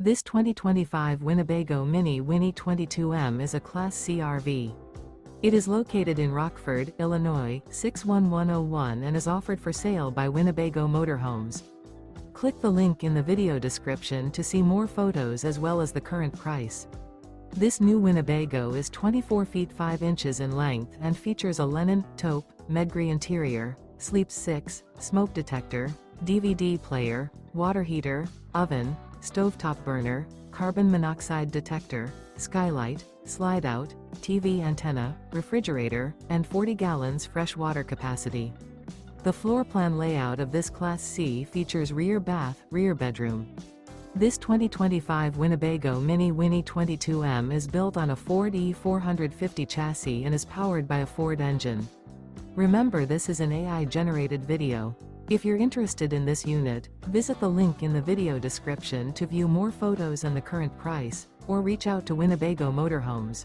This 2025 Winnebago Minnie Winnie 22M is a Class C RV. It is located in Rockford, Illinois, 61101 and is offered for sale by Winnebago Motorhomes. Click the link in the video description to see more photos as well as the current price. This new Winnebago is 24 feet 5 inches in length and features a linen, taupe, Medgree interior, sleeps 6, smoke detector, DVD player, water heater, oven, stovetop burner, carbon monoxide detector, skylight, slide-out, TV antenna, refrigerator, and 40 gallons fresh water capacity. The floor plan layout of this Class C features rear bath, rear bedroom. This 2025 Winnebago Minnie Winnie 22M is built on a Ford E450 chassis and is powered by a Ford engine. Remember, this is an AI-generated video. If you're interested in this unit, visit the link in the video description to view more photos and the current price, or reach out to Winnebago Motorhomes.